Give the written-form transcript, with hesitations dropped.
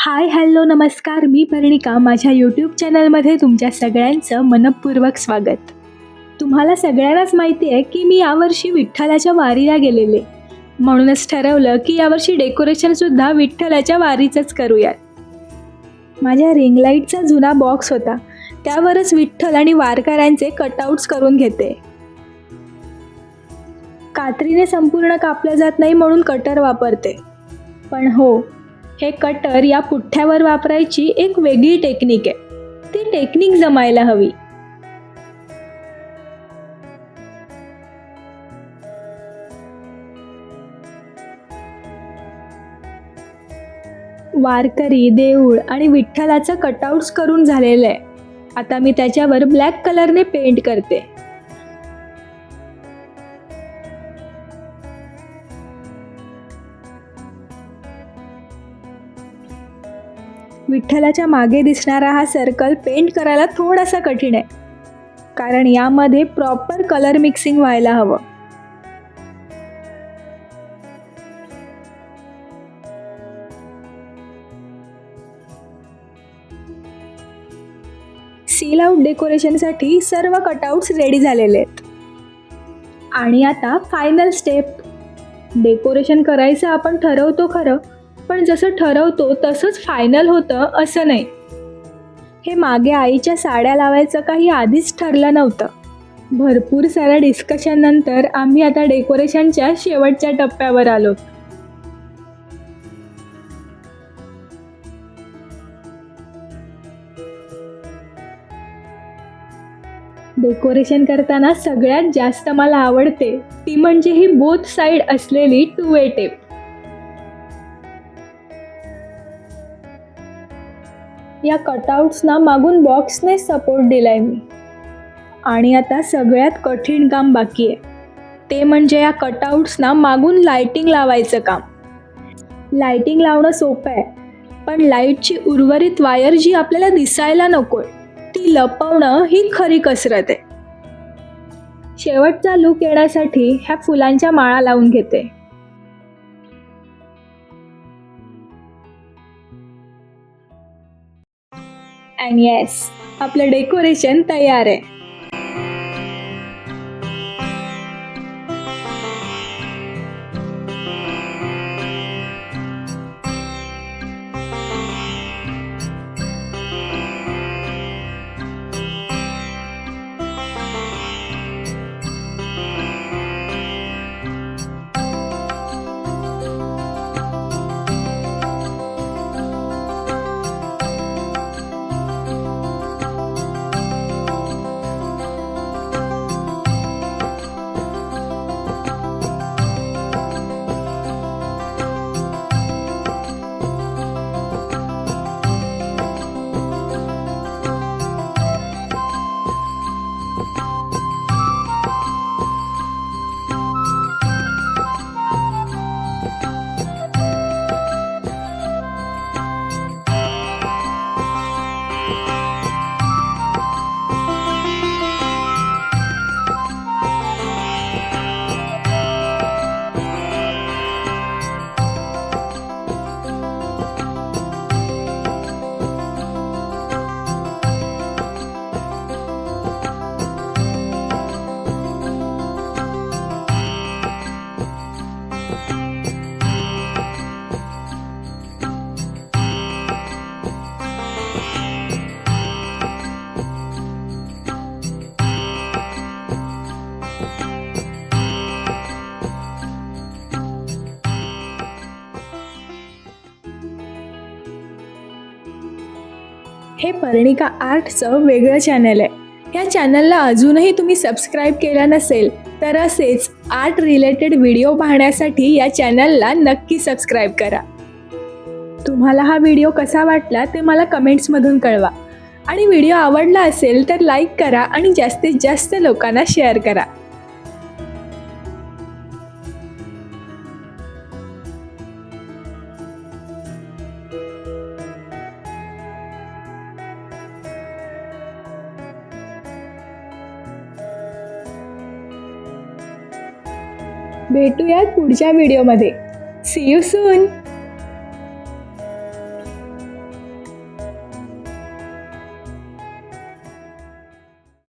Hi hello नमस्कार, मी पर्णिका. माझ्या YouTube चॅनलमध्ये तुमच्या सगळ्यांचं मनपूर्वक स्वागत. तुम्हाला सगळ्यांनाच माहिती आहे की मी यावर्षी विठ्ठलाच्या वारीला गेलेले, म्हणूनच ठरवलं की यावर्षी डेकोरेशनसुद्धा विठ्ठलाच्या वारीचंच करूयात. माझ्या रिंग लाईटचा जुना बॉक्स होता, त्यावरच विठ्ठल आणि वारकऱ्यांचे कटआउट्स करून घेते. कात्रीने संपूर्ण कापलं जात नाही म्हणून कटर वापरते. पण हो, हे कटर या पुठ्ठ्यावर वापरायची एक वेगळी टेक्निक आहे. ती टेक्निक जमायला हवी. वारकरी, देऊळ आणि विठ्ठलाचं कटआउट्स करून झालेलं आहे. आता मी त्याच्यावर ब्लॅक कलरने पेंट करते. विठ्ठलाच्या मागे दिसणारा हा सर्कल पेंट करायला थोडासा कठीण आहे, कारण यामध्ये प्रॉपर कलर मिक्सिंग व्हायला हवं. सील आउट डेकोरेशनसाठी सर्व कटआउट्स रेडी झालेले आहेत. आणि आता फायनल स्टेप. डेकोरेशन करायचं आपण ठरवतो खरं, पण जसं ठरवतो तसंच फायनल होतं असं नाही. हे मागे आईच्या साड्या लावायचं काही आधीच ठरलं नव्हतं. भरपूर साऱ्या डिस्कशन नंतर आम्ही आता डेकोरेशनच्या शेवटच्या टप्प्यावर आलो. डेकोरेशन करताना सगळ्यात जास्त मला आवडते ती म्हणजे ही बोथ साईड असलेली 2way टेप. या कटआउट्सना मागून बॉक्सने सपोर्ट दिलाय मी. आणि आता सगळ्यात कठीण काम बाकी आहे, ते म्हणजे या कटआउट्सना मागून लाइटिंग लावायचं काम. लाइटिंग लावणं सोपं आहे, पण लाईटची उर्वरित वायर जी आपल्याला दिसायला नकोय ती लपवणं ही खरी कसरत आहे. शेवटचा लूक येण्यासाठी ह्या फुलांच्या माळा लावून घेते. अँड येस, आपलं डेकोरेशन तयार आहे. हे पर्णिका आर्टचं वेगळं चॅनल आहे. या चॅनलला अजूनही तुम्ही सबस्क्राईब केलं नसेल तर असेच आर्ट रिलेटेड व्हिडिओ पाहण्यासाठी या चॅनलला नक्की सबस्क्राईब करा. तुम्हाला हा व्हिडिओ कसा वाटला ते मला कमेंट्समधून कळवा. आणि व्हिडिओ आवडला असेल तर लाईक करा आणि जास्तीत जास्त लोकांना शेअर करा. भेटूयात पुढच्या व्हिडिओमध्ये. See you soon.